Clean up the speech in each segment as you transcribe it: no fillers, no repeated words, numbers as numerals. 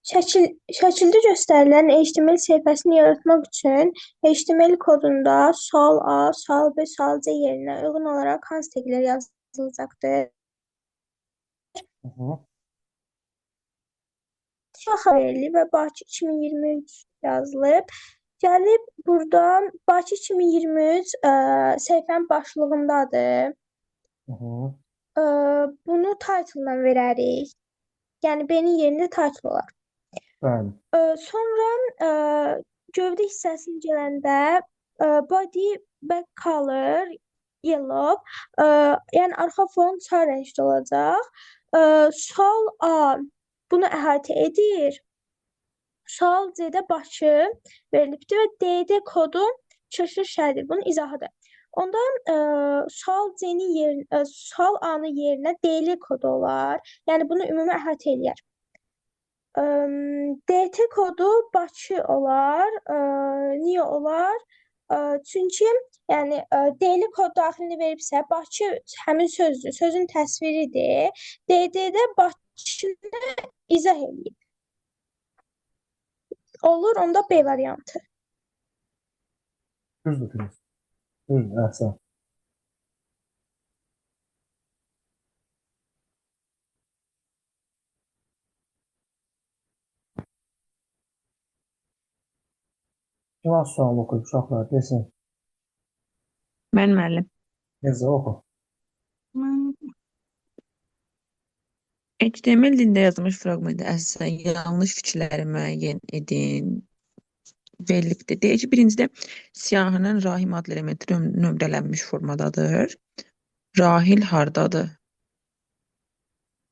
Şəkildə göstərilən HTML səhifəsini yaratmaq üçün HTML kodunda sual A, sual B, sual C yerinə uyğun olaraq hansı təqlər yazılacaqdır? Hı -hı. Şaxa verilib və Bakı 2023 yazılıb. Gəlib burada Bakı 2023 səhifənin başlığındadır. Hı -hı. Bunu title-la verərik. Yəni B-nin yerində title olar. Bəli. Sonra gövdə hissəsini gələndə body back color yellow, yəni arxa fon sarı rəngdə olacaq. Sual A bunu əhatə edir. Sual C-də Bakı verilibdir və D-də kodu çıxış şərtidir. Bunun izahıdır. Ondan sual C-nin yerinə, sual A-nın yerinə D-li kodu olar. Yəni bunu ümumi əhatə eləyər. DT kodu Bakı olar. Niyə olar? Çünki yəni D-li kod daxilində veribsə, Bakı həmin sözdür, sözün təsviridir. DD-də Bakını izah eləyib. Olur, onda B variantı. Düzdür, Filiz. Düzdür, əhsən. Kim az sual oxuyub uşaqlar, desin. Mən müəllim. Necə oxu? HTML dilində yazılmış fraqmentə əsasən yanlış fikirləri müəyyən edin. Verilibdir. Deyək ki, birincidə siyahının Rahim adlı elementi nömrələnmiş formadadır. Rahil hardadır?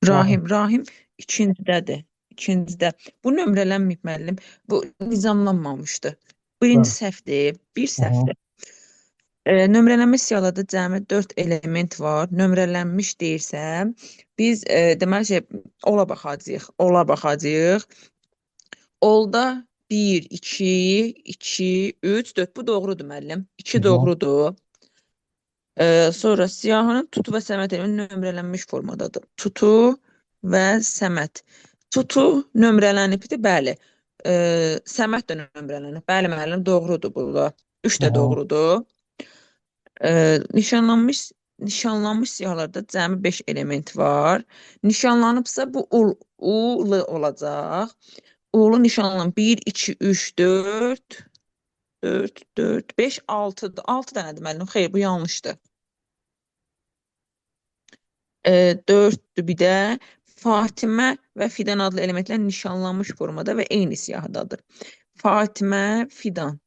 Rahim ikincidədir. İkincidə. Bu nömrələnməyib müəllim. Bu nizamlanmamışdır. Birinci səhvdir, bir səhvdir. Nömrələnmiş siyahıda cəmi 4 element var. Nömrələnmiş deyirsə, biz deməli ola baxacağıq. Olda 1, 2, 3, 4. Bu doğrudur müəllim. 2 doğrudur. Sonra siyahının tutu və səmət elementi nömrələnmiş formadadır. Tutu və səmət. Tutu nömrələnibdir, bəli. Səmət də nömrələnib. Bəli müəllim, doğrudur burada. 3 də doğrudur. Nişanlanmış siyahılarda cəmi 5 element var. Nişanlanıbsa bu U-lı olacaq. U-lu nişanlanan 1, 2, 3, 4, 5, 6'dır. 6 dənədir müəllim. Xeyr, bu yanlışdır. 4'dür bir də. Fatimə və Fidan adlı elementlər nişanlanmış formada və eyni siyahıdadır. Fatimə, Fidan.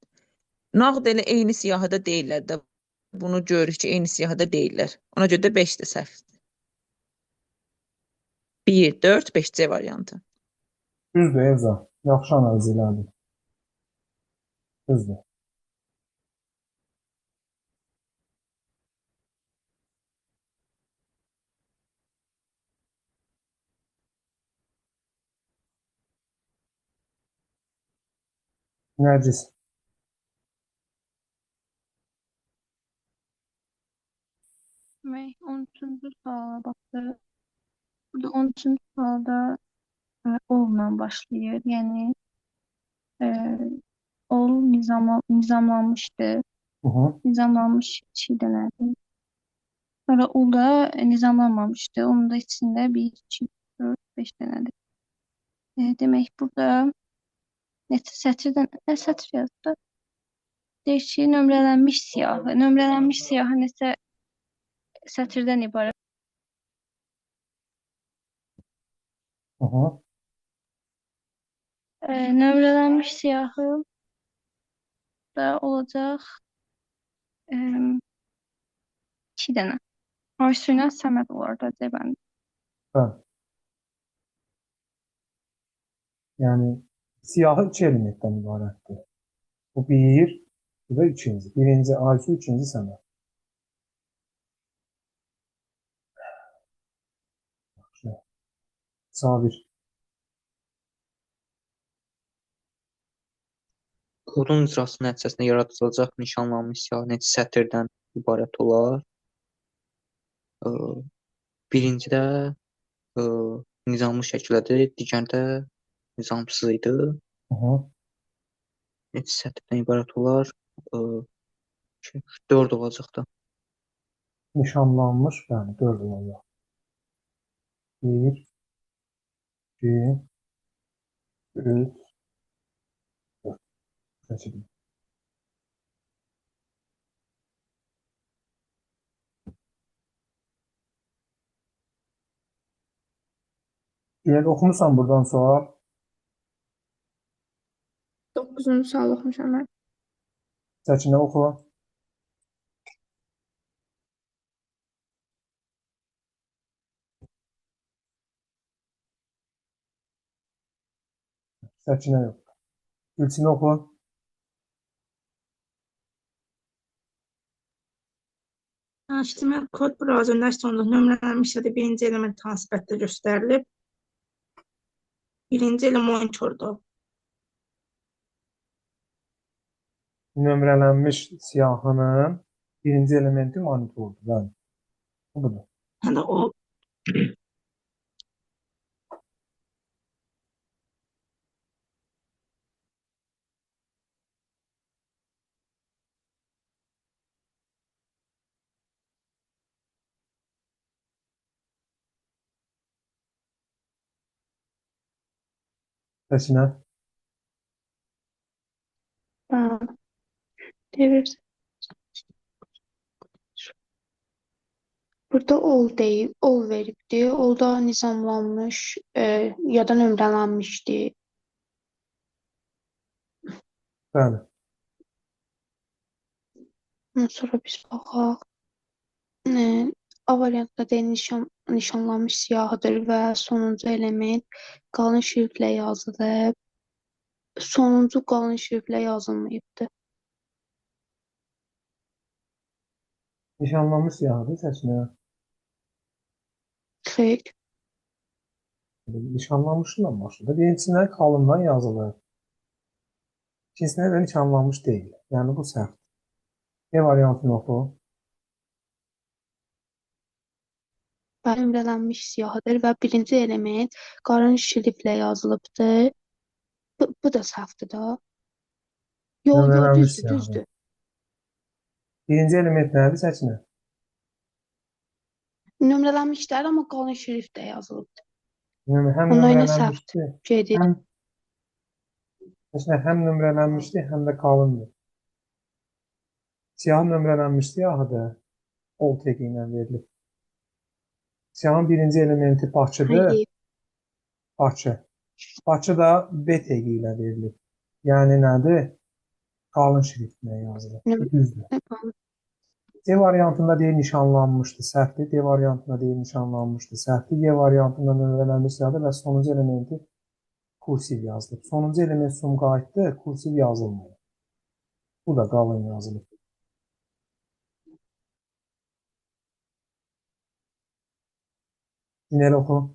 Nağd elə eyni siyahıda deyirlər də. Bunu görürük ki, eyni siyahıda deyirlər. Ona görə də 5 də səhvdir. 1, 4, 5 C variantı. Düzdür, Evza. Yaxşı analiz elədik. Düzdür. Nərcis. Və 13-cü suala baxdıq. Burada 13-cü sualda olla başlayır. Yəni ol nizamlanmışdır. Nizamlanmış 2 dənədir. Sonra ul da nizamlanmamışdır. Onun da içində 1, 2, 4, 5 dənədir. Demək burada neçə sətirdən nə sətr yazdı? Deyək ki, nömrələnmiş siyahı. Nömrələnmiş siyahı neçə sətirdən ibarət? Nömrələnmiş siyahı da olacaq 2 dənə. Aysu ilə Səməd olar da cəbəndə. Bəli. Yəni siyahı 2 elementdən ibarətdir. Bu 1, bu da 2-ci. Birinci Aysu, ikinci Səməd. Sabir. Kodun icrası nəticəsində yaradılacaq nişanlanmış siyahı neçə sətirdən ibarət olar? Birincidə e, nizamlı şəkildədir, digərdə nizamsız idi. Hı. Neçə sətirdən ibarət olar? E, 4 olacaqdı. Nişanlanmış, bəli, 4 olacaq. 1, 2, 3, 4. Seçildi. Günel oxumusan buradan sual. 9-cu sual oxumuşam mən. Səkinə oxu. Səkinə yox. Gülçinə oxu. HTML kod browserında sonunda nömrələnmiş ya da birinci element hansı bətdə göstərilib? Birinci elə monitordur. Nömrələnmiş siyahının birinci elementi monitordur. Bəli. Bu budur. Hə də o Səkinə. Devir. Burada ol deyil, ol veribdi. Olda nizamlanmış ya da nömrələnmişdi. Bəli. Ondan sonra biz baxaq. A variantda D nişanlanmış siyahıdır və sonuncu element qalın şriftlə yazılıb. Sonuncu qalın şriftlə yazılmayıbdı. Nişanlanmış siyahıdır səkinə. Xeyr. Nişanlanmışla başladı. Birincisindən qalından yazılır. İkincisində də nişanlanmış deyil. Yəni bu səhv. E variantını oxu. Və nömrələnmiş siyahıdır və birinci element qalın şriftlə yazılıbdı. Bu da səhvdir da. Yo, Nömrələnmiş düzdür, siyahıdır. düzdür. Birinci element nədir səkinə? Nömrələnmişlər, amma qalın şriftlə yazılıbdı. Həm Ondan yine nömrələnmişdir, Şeydir. həm nömrələnmişdir, həm də qalındır. Siyahı nömrələnmiş siyahıdır. Ol teki ilə verilir. Siyahın birinci elementi Bakıdır. Hayır. Bakı. Bakı da B teki ilə verilir. Yəni nədir? Qalın şriftlə yazılır. Bu düzdür. C variantında deyil nişanlanmışdı, səhvdir. D variantında deyil nişanlanmışdı, səhvdir. Y variantında nömrələnmiş siyahıdır və sonuncu elementi kursiv yazılıb. Sonuncu element Sumqayıtdır, kursiv yazılmıyor. Bu da qalın yazılıb. Günel oxu.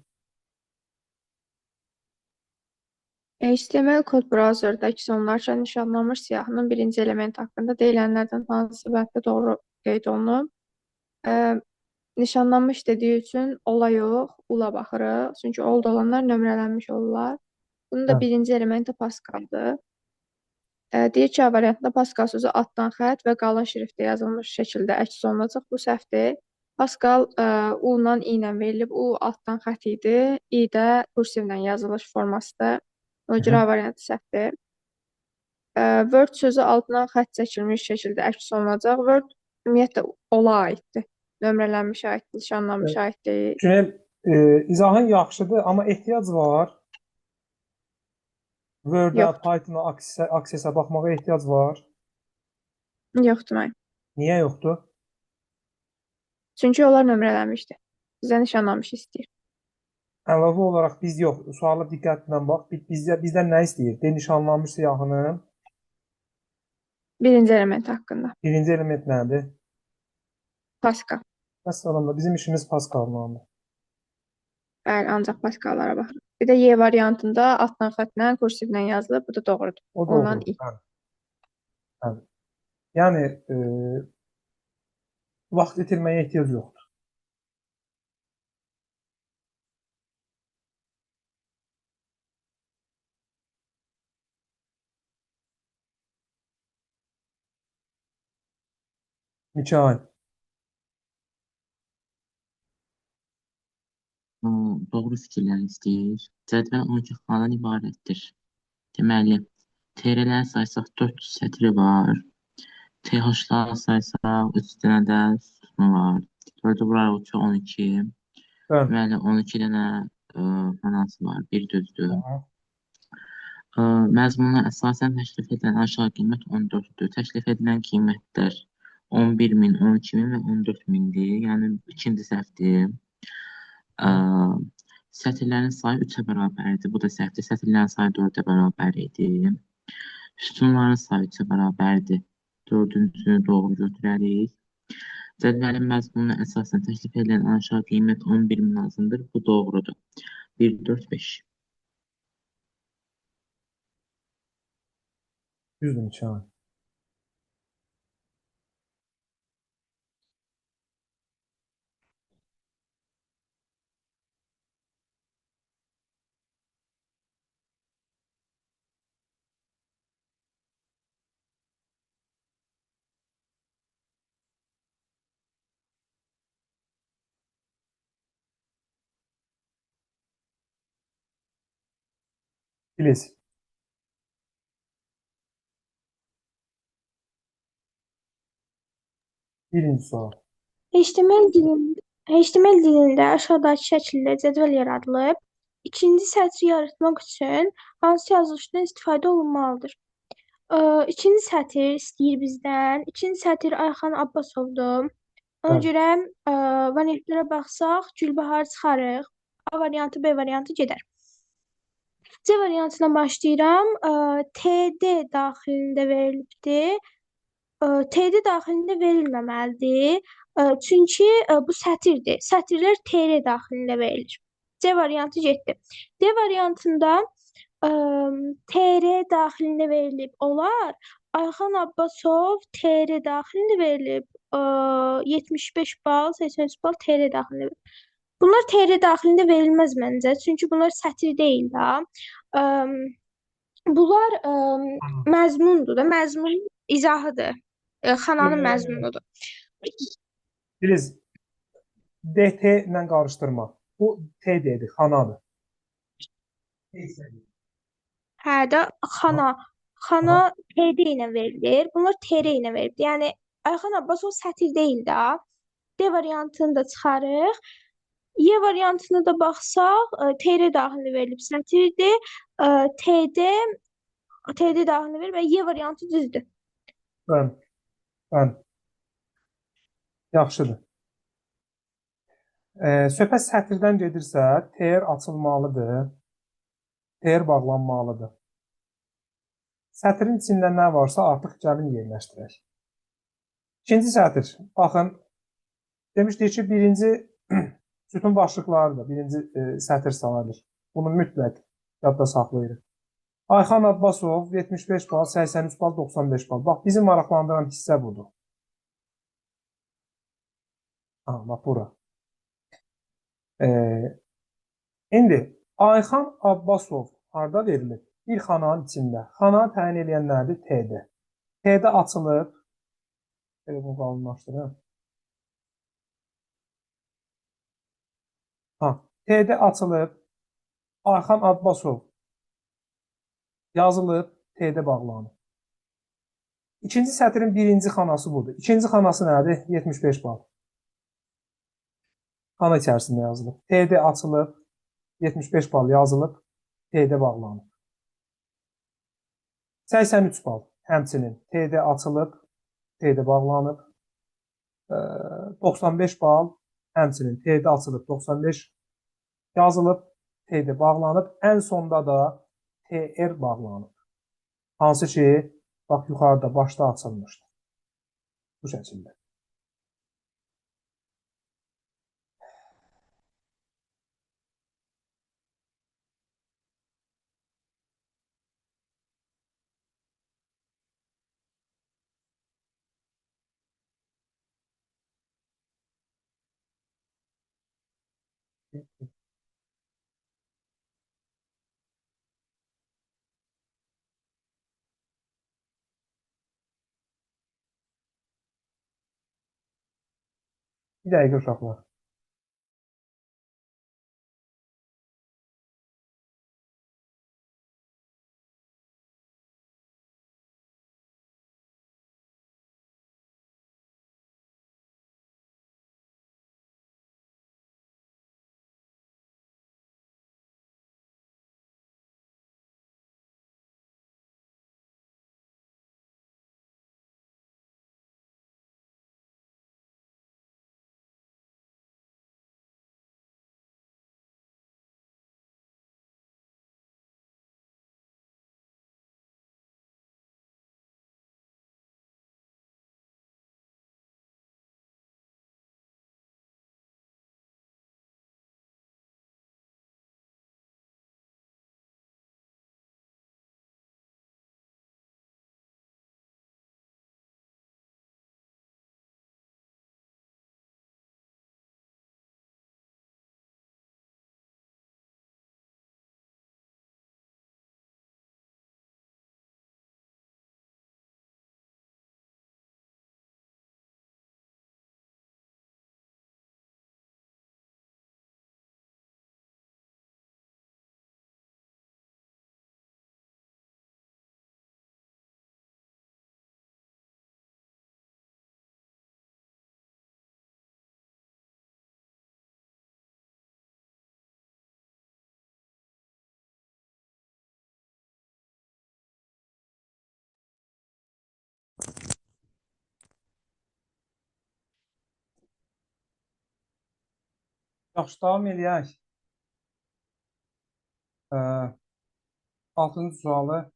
HTML kod browserda sonlarca nişanlanmış siyahının birinci elementi haqqında deyilənlərdən hansı bənddə doğru qeyd olunub? Nişanlanmış dediyi üçün ola yox, ula baxırıq. Çünki oldu olanlar nömrələnmiş olurlar. Bunun da Hə. birinci elementi Pascal'dır. Deyir ki, A variantında Pascal sözü altdan xətt və qalın şriftlə yazılmış şəkildə əks olunacaq. Bu səhvdir. Pascal U-la I ilə verilib. U altdan xətt idi. I də kursivlə yazılış formasıdır. Ona görə A variantı səhvdir. Word sözü altından xətt çəkilmiş şəkildə əks olunacaq. Word ümumiyyətlə ola aiddir. Nömrələnmiş aid, nişanlanmış aid deyil. Günel, izahın yaxşıdır, amma ehtiyac var. Word-a, Yoxdur. Python-a, Access-a baxmağa ehtiyac var. Yoxdur mən. Niyə yoxdur? Çünki onlar nömrələnmişdir. Bizə nişanlanmış istəyir. Əlavə olaraq biz yox, suala diqqətlə bax. Bizdən nə istəyir? D nişanlanmış siyahının Birinci element haqqında. birinci element nədir? Pascal. Məsələn, bizim işimiz Pascal-landır. Bəli, ancaq Pascallara baxırıq. Bir də Y variantında altdan xəttlə, kursivlə yazılıb. Bu da doğrudur. O Ondan doğrudur. I. Bəli. Bəli. Yəni, vaxt itirməyə ehtiyac yoxdur. Mikail. Doğru fikirlər istəyir. Cədvəl 12 xanadan ibarətdir. Deməli, TR-ləri saysaq 400 sətri var. TH-ları saysaq 3 dənə də sütunu var. 4-ü vurarıq ki 12. Bəli. Deməli, 12 dənə xanası var. Bir düzdür. Aha. Məzmuna əsasən təklif edilən aşağı qiymət 14-dür. Təklif edilən qiymətlər 11.000, 12.000 və 14.000-dir. Yəni ikinci səhvdir. Sətirlərin sayı 3-ə bərabərdir. Bu da səhvdir. Sətirlərin sayı 4-ə bərabər idi. Sütunların sayı 3-ə bərabərdir. Dördüncünü doğru götürərik. Cədvəlin məzmununa əsasən təklif edilən aşağı qiymət 11.000 lazımdır. Bu doğrudur. 1, 4, 5. Düzdür Mikail. Filiz. Birinci sual. HTML dilində aşağıdakı şəkildə cədvəl yaradılıb. İkinci sətri yaratmaq üçün hansı yazılışdan istifadə olunmalıdır? İkinci sətr istəyir bizdən. İkinci sətr Ayxan Abbasovdur. Ona Bəli. görə variantlara baxsaq, Gülbahar çıxarıq. A variantı, B variantı gedər. C variantına başlayıram. TD daxilində verilibdir. TD daxilində verilməməlidir. Çünki bu sətirdir. Sətirlər TR daxilində verilir. C variantı getdi. D variantında TR daxilində verilib olar. Ayxan Abbasov TR daxilində verilib. 75 bal, 83 bal TR daxilində verilib. Bunlar TR daxilində verilməz məncə. Çünki bunlar sətir deyil də. Bunlar məzmundur da. Məzmunun izahıdır. Xananın məzmunudur. Filiz, DT ilə qarışdırma. Bu TD-dir, xanadır. Hə də xana. Xana TD ilə verilir. Bunlar TR ilə verilir. Yəni Ayxan Abbasov sətir deyil də. D variantını da çıxarıq. Y variantına da baxsaq, TR daxilində verilib sətirdir. TD daxilində verilib və Y variantı düzdür. Bəli. Yaxşıdır. Söhbət sətirdən gedirsə, TR açılmalıdır. TR bağlanmalıdır. Sətrin içində nə varsa artıq gəlin yerləşdirək. İkinci sətr. Baxın, demişdik ki, birinci sütun başlıqlarıdır. Birinci sətr sayılır. Bunu mütləq yadda saxlayırıq. Ayxan Abbasov 75 bal, 83 bal, 95 bal. Bax, bizi maraqlandıran hissə budur. Bax, bura. İndi Ayxan Abbasov harda verilir? Bir xananın içində. Xana təyin edənlərdir TD. TD açılıb. Bunu qalınlaşdırın. TD açılıb. Ayxan Abbasov yazılıb. TD bağlanıb. İkinci sətrin birinci xanası budur. İkinci xanası nədir? 75 bal. Xana içərisində yazılıb. TD açılıb. 75 bal yazılıb. TD bağlanıb. 83 bal. Həmçinin TD açılıb. TD bağlanıb. 95 bal. Həmçinin TD açılıb. 95 yazılıb. TD bağlanıb. Ən sonda da TR bağlanıb. Hansı ki, bax, yuxarıda başda açılmışdır. Bu şəkildə. Bir dəqiqə uşaqlar. Yaxşı, davam eləyək. 6-cı sualı.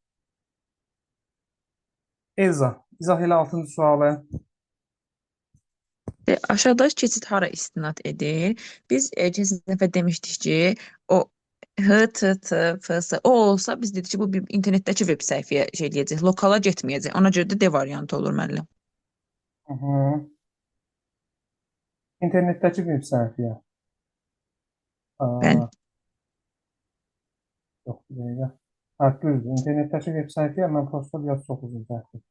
Elza, izah elə 6-cı sualı. Aşağıdakı keçid hara istinad edir? Biz keçən dəfə demişdik ki, o HTTPS o olsa biz dedik ki, bu bir internetdəki veb səhifəyə şey eləyəcək, lokala getməyəcək. Ona görə də D variantı olur müəllim. Hı -hı. İnternetdəki web səhifəyə. Bəli. Yox, bir dəqiqə. Hə, düzdür. İnternetdəki web səhifəyə mən prosta biraz çox uzun tərtib.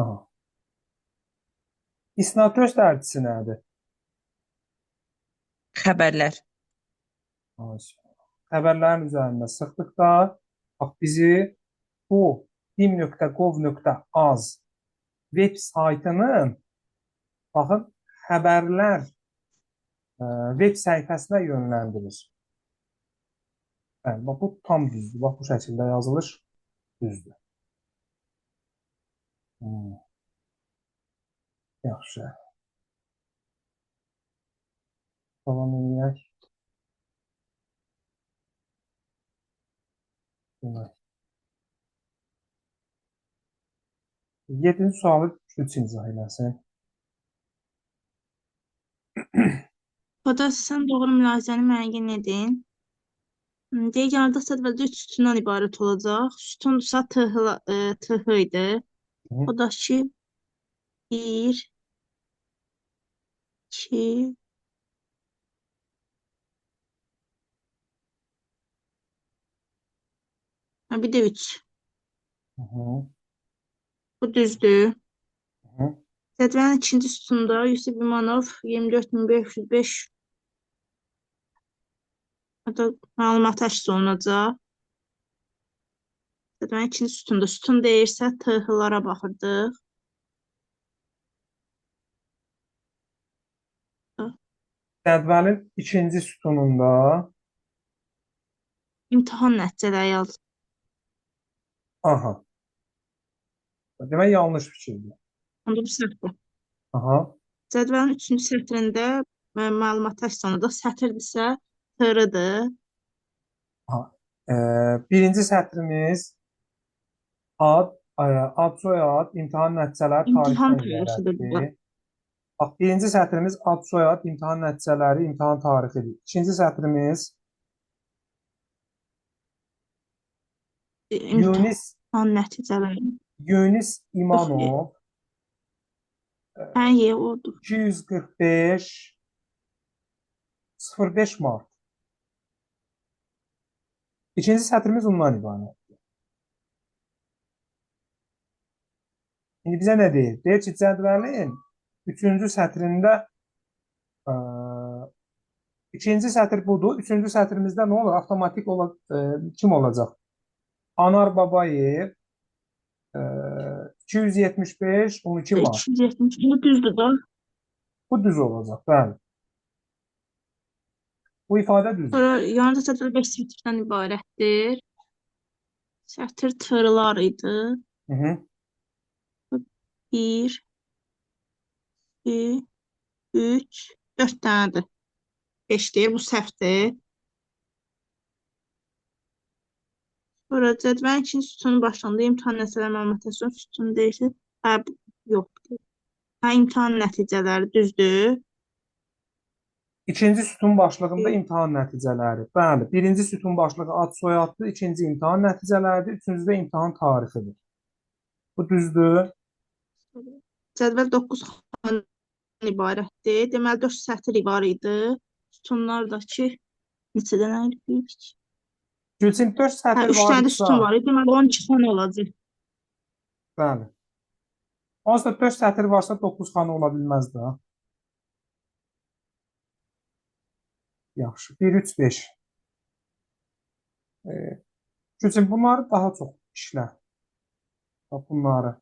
Aha. İstinad göstəricisi nədir? Xəbərlər. Xəbərlərin üzərində sıxdıqda bax bizi bu dim.gov.az veb saytının baxın xəbərlər veb səhifəsinə yönləndirir. Yəni, bax, bu tam düzdür. Bax, bu şəkildə yazılış düzdür. Yaxşı. Davam edək. Demək. 7-ci sualı üçün izah eləsin. Koda sən doğru mülahizəni müəyyən edin. Deyək, yardıqsa əvvəlcə 3 sütundan ibarət olacaq. Sütundursa TH idi. O da ki 1, 2, bir də 3. Bu düzdür. Cədvəlin ikinci sütunda Yusuf İmanov 24505 məlumat əks olunacaq. Cədvəlin ikinci sütunda sütun deyirsə TH-lara baxırdıq. Cədvəlin ikinci sütununda İmtahan nəticələri yaz. aha. Demək yanlış fikirdir. Onda bu səhvdir. Aha. Cədvəlin üçüncü sətrində məlumat əks olunacaq. Sətirdirsə TR-dır. Birinci sətrimiz ad, soyad, imtahan nəticələri İmtahan tarixdən tarixidir bu da. ibarətdir. Bax, birinci sətrimiz ad, soyad, imtahan nəticələri, imtahan tarixidir. İkinci sətrimiz İmtahan nəticələri. Yunis İmanov Odur. 245 05 Mart. İkinci sətrimiz ondan ibarət. İndi bizə nə deyir? Deyir ki, cədvəlin 3-cü sətrində ə, ikinci sətr budur. 3-cü sətrimizdə nə olur? Avtomatik kim olacaq? Anar Babayev 275 12 manat. 270 bu düzdür da. Bu düz olacaq. Bəli. Bu ifadə düzdür. Sonra yanında sətr 5 sətirdən ibarətdir. Sətr tırlar idi. Hı -hı. 1, 2, 3, 4 dənədir. 5 deyir, bu səhvdir. Sonra cədvəlin ikinci sütunun başlandığı imtahan nəticələri məlumatı sütunu deyirsə, yoxdur. İmtahan nəticələri düzdür. İkinci sütun başlığında imtahan nəticələri. Bəli, birinci sütun başlığı ad soyaddır, ikinci imtahan nəticələridir, üçüncüdə imtahan tarixidir. Bu düzdür. Cədvəl 9 xanədən ibarətdir. Deməli 4 sətr var idi. Sütunlardakı neçə dənə idi? Gülçin 4 sətr 3 dənə də sütun var var idi. Deməli 12 xanə olacaq. Bəli. Onsuz da 4 sətr varsa 9 xana ola bilməz də. Yaxşı. 1, 3, 5. Gülçin bunları daha çox işlə. Bunları.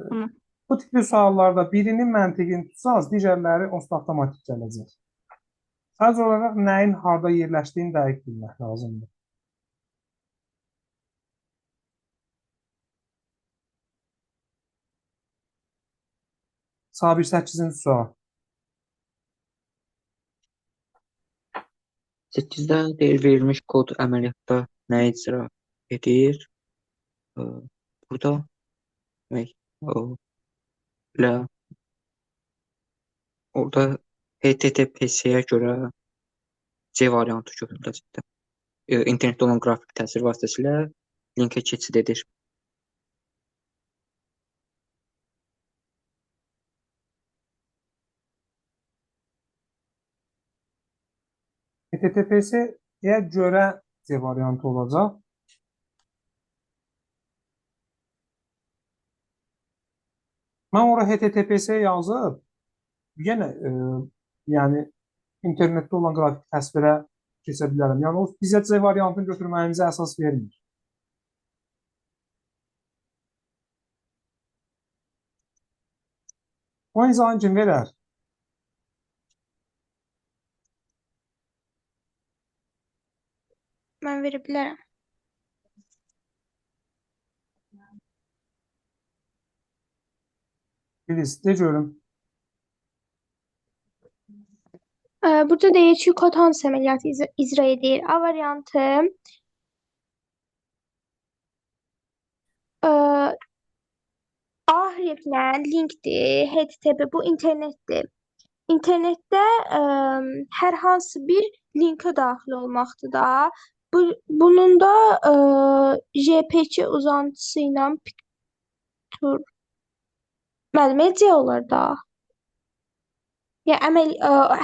Tamam. Bu tipli suallarda birinin məntiqini tutsaz, digərləri onsuz da avtomatik gələcək. Sadəcə olaraq nəyin harda yerləşdiyini dəqiq bilmək lazımdır. Sabir 8-ci sual. 8-də deyir verilmiş kod əməliyyatda nə icra edir? Burada demək, orada HTTPS-yə görə C variantı götürüləcəkdir. İnternetdə olan qrafik təsir vasitəsilə linkə keçid edir. HTTPS-yə görə C variantı olacaq. Mən ora HTTPS yazıb, yenə yəni internetdə olan qrafik təsvirə keçə bilərəm. Yəni o bizə C variantını götürməyimizə əsas vermir. O izahını kim verər? Mən verə bilərəm. Filiz, de görüm. Burada deyir ki, kod hansı əməliyyatı icra edir? A variantı A hərfinə linkdir, HTTP bu internetdir. İnternetdə hər hansı bir linkə daxil olmaqdır da. Bunun da JPG uzantısı ilə picture C olur da. Yəni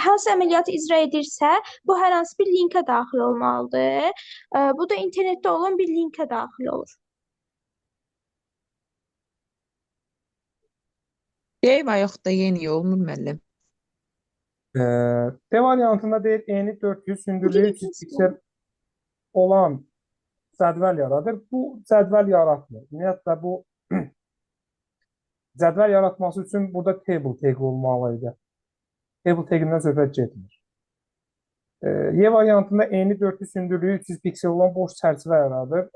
hansı əməliyyatı icra edirsə, bu hər hansı bir linkə daxil olmalıdır. Bu da internetdə olan bir linkə daxil olur. D və yaxud da yeni olmur müəllim. D variantında deyir eni 400 hündürlüyü 300 piksel olan cədvəl yaradır. Bu cədvəl yaratmır. Ümumiyyətlə bu cədvəl yaratması üçün burada table tag olmalıydı. Table tagindən söhbət getmir. Y variantında eni 400 hündürlüyü 300 piksel olan boş çərçivə yaradır.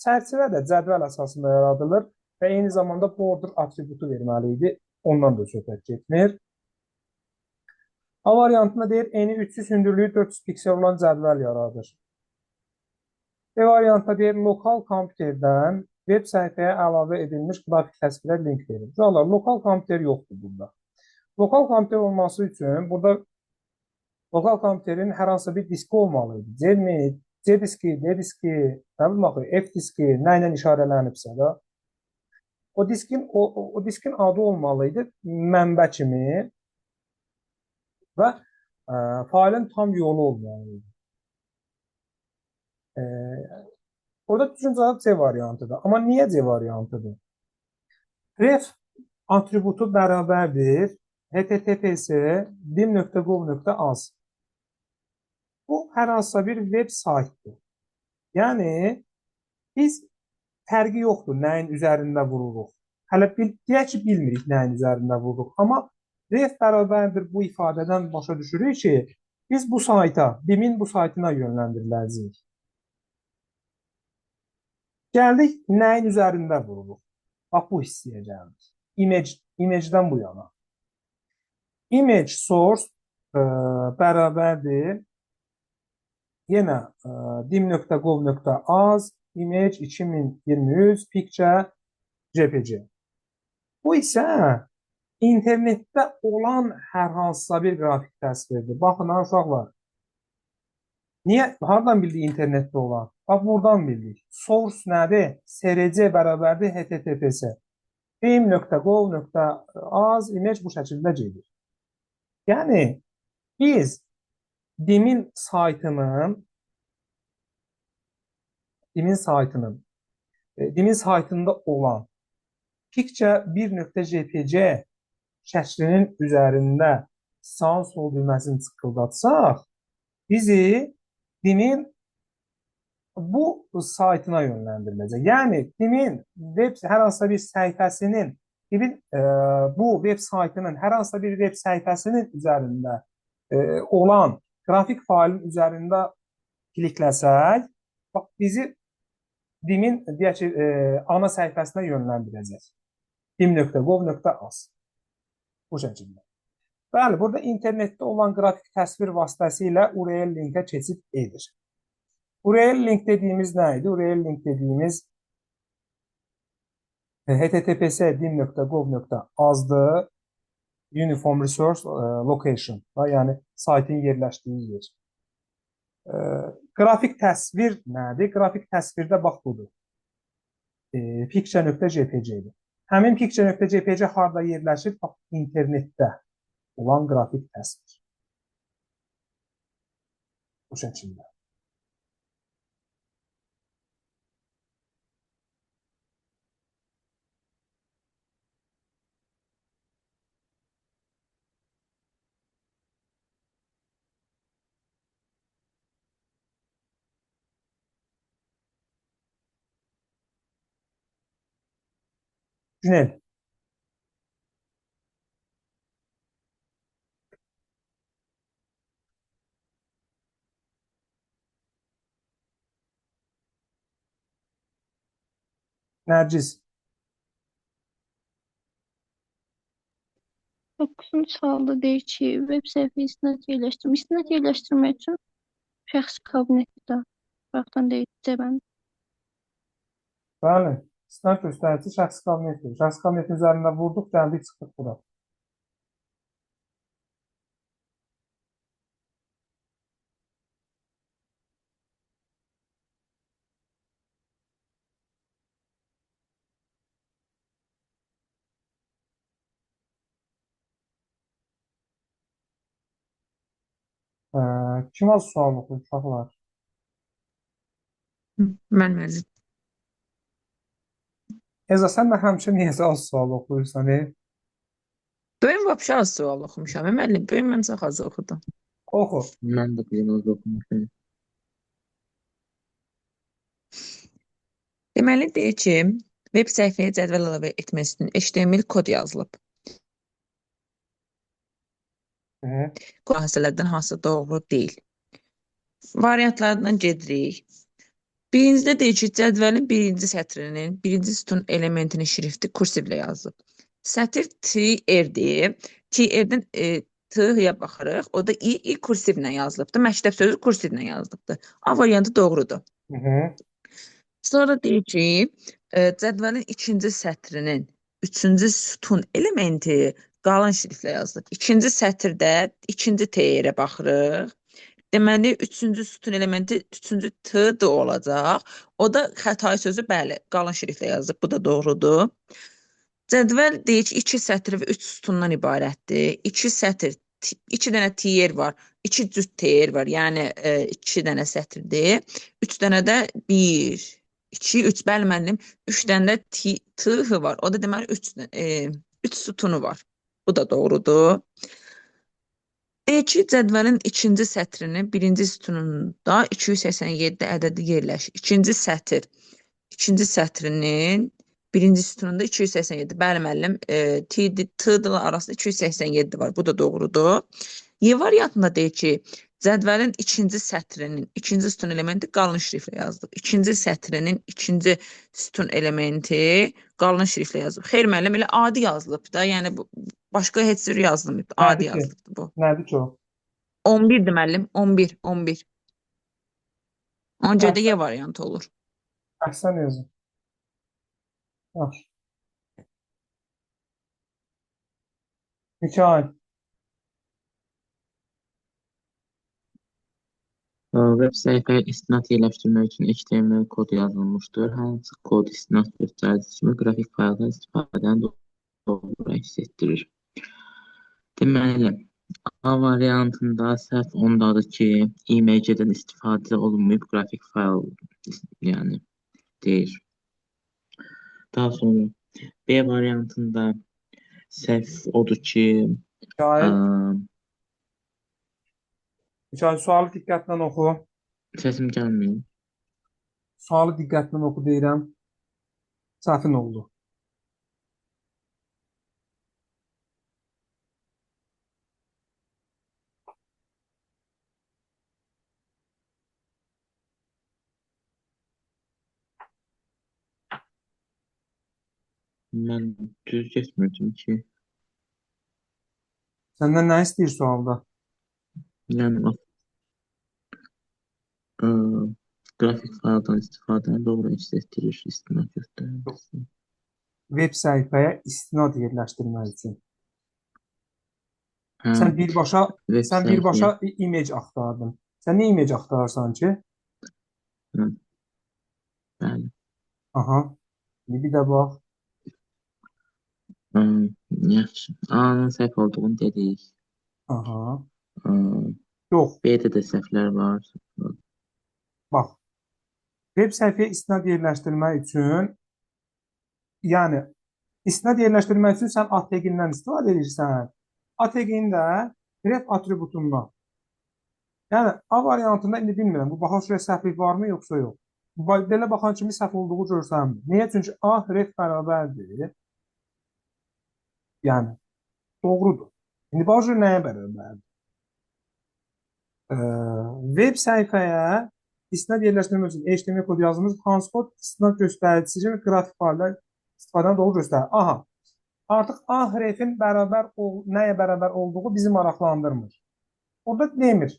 Çərçivə də cədvəl əsasında yaradılır və eyni zamanda border atributu verməli idi. Ondan da söhbət getmir. A variantında deyir eni 300 hündürlüyü 400 piksel olan cədvəl yaradır. B variantında deyir lokal kompüterdən web səhifəyə əlavə edilmiş qrafik təsvirə link verir. Uşaqlar, lokal kompüter yoxdur burada. Lokal kompüter olması üçün burada lokal kompüterin hər hansı bir diski olmalıydı. C diski, D diski, nə bilim axı, F diski, nə ilə işarələnibsə də. O diskin adı olmalıydı mənbə kimi və failin tam yolu olmalıydı. Orada düşüncə C variantıdır. Amma niyə C variantıdır? Ref atributu bərabərdir https dim.gov.az. Bu hər hansısa bir web saytdır. Yəni biz fərqi yoxdur nəyin üzərində vururuq. Hələ deyək ki, bilmirik nəyin üzərində vururuq. Amma ref bərabərdir bu ifadədən başa düşürük ki, biz bu sayta, BİM-in bu saytına yönləndiriləcəyik. Gəldik, nəyin üzərində vururuq? Bax, bu hissəyə gəldik. Image-dən bu yana. Image source bərabərdir. Yenə dim.gov.az image 2023 picture JPG. Bu isə internetdə olan hər hansısa bir qrafik təsvirdir. Baxın, uşaqlar. Niyə? Hardan bildik internetdə olan? Bax, buradan bildik. Source nədir? SRC bərabərdir https. dim.gov.az image bu şəkildə gedir. Yəni, biz BİM-in saytında olan picture1.jpg şəklinin üzərində sağ sol düyməsini tıkıldatsaq, bizi BİM-in bu saytına yönləndiriləcək. Yəni, BİM-in hər hansısa bir səhifəsinin, bu web saytının hər hansısa bir web səhifəsinin üzərində olan qrafik failin üzərində klikləsək, bax, bizi BİM-in ana səhifəsinə yönləndirəcək. dim.gov.az. Bu şəkildə. Bəli, burada internetdə olan qrafik təsvir vasitəsilə URL linkə keçid edir. URL link dediyimiz nə idi? URL link dediyimiz https dim.gov.azdır. Uniform Resource Location, yəni saytın yerləşdiyi yer. Qrafik təsvir nədir? Qrafik təsvirdə bax budur. Picture.jpg-dir. Həmin Picture.jpg harada yerləşir? Bax, internetdə olan qrafik təsvir. Bu şəkildə. Günel. Nərgiz. 9-cu sualda deyir ki, web səhifəyə istinad yerləşdirmək. İstinad yerləşdirmək üçün şəxsi kabinetdə baxdan deyir cəbən. Bəli. İstinad göstərici şəxsi kabinetdir. Şəxsi kabinetin üzərində vurduq, gəldik, çıxdıq bura. Kim az sual oxuyur, uşaqlar? Mən məzun. Eza, sən də həmişə niyəsə az sual oxuyursan, Bugün vəbşə az sual oxumuşam. Müəllim, bugün mən çox az oxudum. Oxu. Mən də biraz oxumuşam. Deməli deyir ki, web səhifəyə cədvəl əlavə etmək üçün HTML kod yazılıb. Kod hansılardan hansı doğru deyil. Variantlardan gedirik. Birincidə deyir ki, cədvəlin birinci sətrinin, birinci sütun elementinin şrifti kursivlə yazılıb. Sətr TR-dir. TR-dən T-ya baxırıq. O da I kursivlə yazılıbdır. Məktəb sözü kursivlə yazılıbdır. A variantı doğrudur. Sonra deyir ki, cədvəlin ikinci sətrinin üçüncü sütun elementi qalın şriftlə yazılıb. İkinci sətirdə ikinci TR-ə baxırıq. Deməli, üçüncü sütun elementi üçüncü T-dır olacaq. O da xətai sözü, bəli, qalın şriftlə yazılıb. Bu da doğrudur. Cədvəl deyir ki, 2 sətr və 3 sütundan ibarətdir. 2 sətr, 2 dənə TR var, 2 cüt TR var. Yəni 2 dənə sətrdir. 3 dənə də 1, 2, 3, bəli müəllim. 3 dənə də t var. O da deməli 3 sütunu var. Bu da doğrudur. D2 cədvəlin ikinci sətrinin birinci sütununda 287 ədədi yerləşir. İkinci sətrinin birinci sütununda 287. Bəli müəllim, t-dılar arasında 287 var. Bu da doğrudur. Y variantında deyir ki, cədvəlin ikinci sətrinin ikinci sütun elementi qalın şriftlə yazdıq. İkinci sətrinin ikinci sütun elementi qalın şriftlə yazılıb. Xeyr müəllim, elə adi yazılıb da. Yəni başqa heç cür yazılmayıb. Adi Nədir ki? yazılıbdı bu. Nədir ki o? 11'dir müəllim. 11. Ona görə də Əhsən, Y variantı olur. əhsən yazın. Yaxşı. Mikail, Web səhifəyə istinad yerləşdirmək üçün HTML kod yazılmışdır. Hansı kod istinad göstəricisi kimi qrafik fayldan istifadəni doğru əks etdirir? Deməli, A variantında səhv ondadır ki, iməcədən istifadə olunmayıb qrafik fayl yəni deyir. Daha sonra B variantında səhv odur ki, Mikail, sualı diqqətlə oxu. səsim gəlmir. Sualı diqqətlə oxu deyirəm. Səhvin oldu. Mən düz getmirdim ki. Səndən nə istəyir sualda? Yəni qrafik fayldan istifadəni doğru əks etdirir istinad göstəricisi. Web səhifəyə istinad yerləşdirmək üçün. Hə, Sən birbaşa səhifəyə. image axtardın. Sən nə image axtarırsan ki? Hə, bəli. Aha. Bir də bax. Yaxşı. A-nın səhv olduğunu dedik. Aha. Yox. B-də də səhvlər var. Bax. Web səhifəyə istinad yerləşdirmək üçün, yəni istinad yerləşdirmək üçün sən ATG-dən istifadə edirsən. ATG-nin də ref atributundan. Yəni A variantında indi bilmirəm, bu baxa şuraya səhvlik varmı yoxsa yox. Belə baxan kimi səhv olduğu görsənmir. Niyə? Çünki A ref bərabərdir. Yəni doğrudur. İndi bax nəyə bərabərdir? Web səhifəyə istinad yerləşdirmək üçün HTML kod yazılmış, hansı kod istinad göstəricisi kimi qrafik fayllar istifadəni doğru göstərir. Aha, artıq A hərfin nəyə bərabər olduğu bizi maraqlandırmır. Orada demir.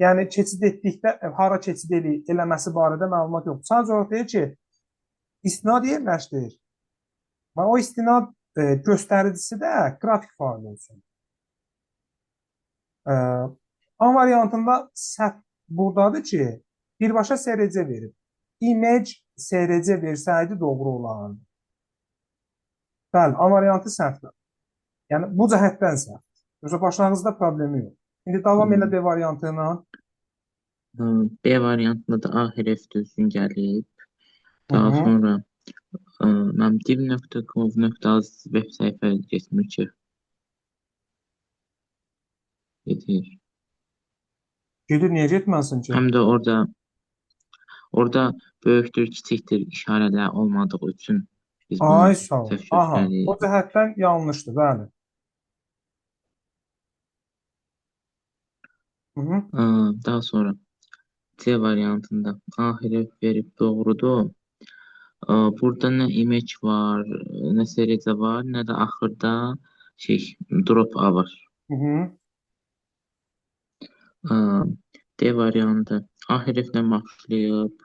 Yəni, keçid etdikdə hara keçid eləməsi barədə məlumat yoxdur. Sadəcə orada deyir ki, istinad yerləşdir. Və o istinad göstəricisi də qrafik fayl olsun. A variantında səhv buradadır ki, birbaşa SRC verib. Image SRC versəydi doğru olardı. Bəli, A variantı səhvdir. Yəni, bu cəhətdən səhvdir. Yoxsa başlanğıcda problemi yox. İndi davam elə B variantı ilə. B variantında da A hərf düzgün gəlib. Daha sonra mən div.gov.az web səhifə getmir ki. Gedir. Gedir, niyə getməsin ki? Həm də orada böyükdür, kiçikdir işarələr olmadığı üçün biz bunu səhv göstəririk. O cəhətdən yanlışdır, bəli. Daha sonra C variantında A hərf verib doğrudur. Burada nə image var, nə SRC var, nə də axırda drop A var. D variantı A hərflə başlayıb,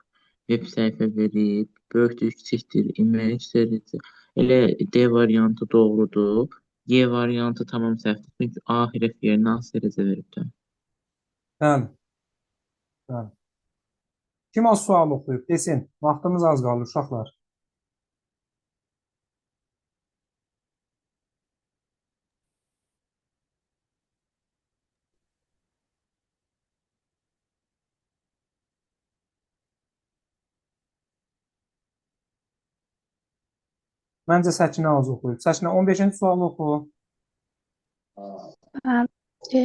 web səhifə verib, böyükdür, kiçikdir, image, SRC. Elə D variantı doğrudur. Y variantı tamam səhvdir. Çünki A hərf yerinə A SRC veribdir. Bəli. Bəli. Kim az sual oxuyub? Desin. Vaxtımız az qalır, uşaqlar. Məncə Səkinə az oxuyub. Səkinə 15-ci sualı oxu. Bəli.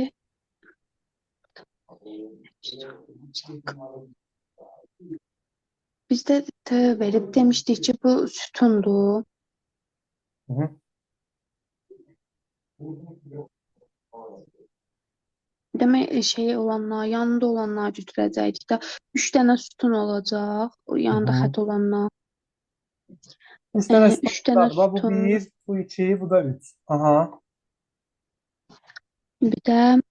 Bizdə T verib demişdik ki, bu sütundur. Hı -hı. Demək şey olanlar, yanında olanlar götürəcəkdik də 3 dənə sütun olacaq. O yanında Hı -hı. xətt olanlar. 3 dənə 3 sütun dənə var. Bax, bu sütun. 1, bu 2, bu da 3. Aha. Bir də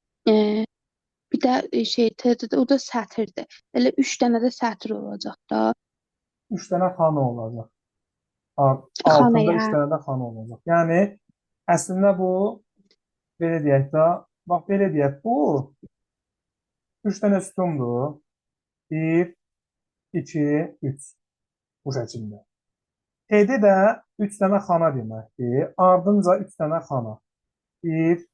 bir də şey T-də o da sətirdir. Elə 3 dənə də sətir olacaq da. 3 dənə xana olacaq. Altında Xanaya. 3 dənə də xana olacaq. Yəni əslində bu belə deyək də, bax belə deyək, bu 3 dənə sütundur. 1, 2, 3 bu şəkildə. T'də də 3 dənə xana deməkdir. Ardınca 3 dənə xana. 1,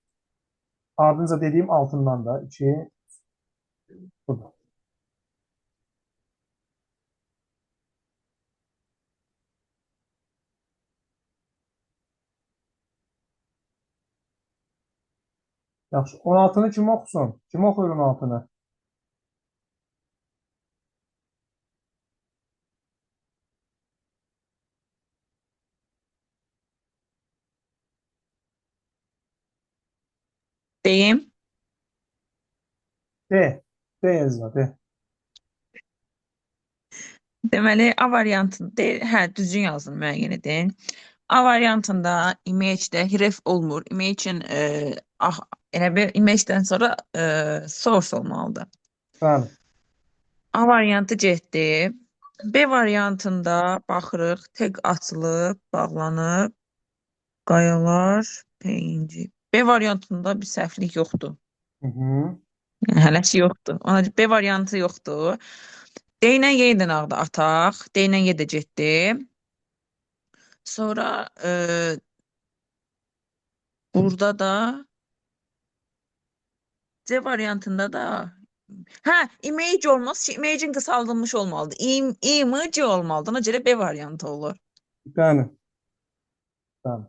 ardınca dediyim altından da 2, budur. Yaxşı, 16-nı kim oxusun? Kim oxuyur 16-nı? Deyim. De. De Ezra, de. Deməli, A variantında, hə, düzgün yazın, müəyyən edin. A variantında image-də href olmur. Image-in elə bir image-dən sonra source olmalıdır. Bəli. A variantı getdi. B variantında baxırıq, tag açılıb, bağlanıb, qayalar, peyinci. B variantında bir səhvlik yoxdur. Hı -hı. Yəni hələsi yoxdur. Ona görə B variantı yoxdur. D ilə Y dırnaqda ataq. D ilə Y də getdi. Sonra burada da C variantında da hə, image olmaz. Image-in qısaldılmış olmalıdır. Image olmalıdır. Ona görə B variantı olur. Bəli. Bəli.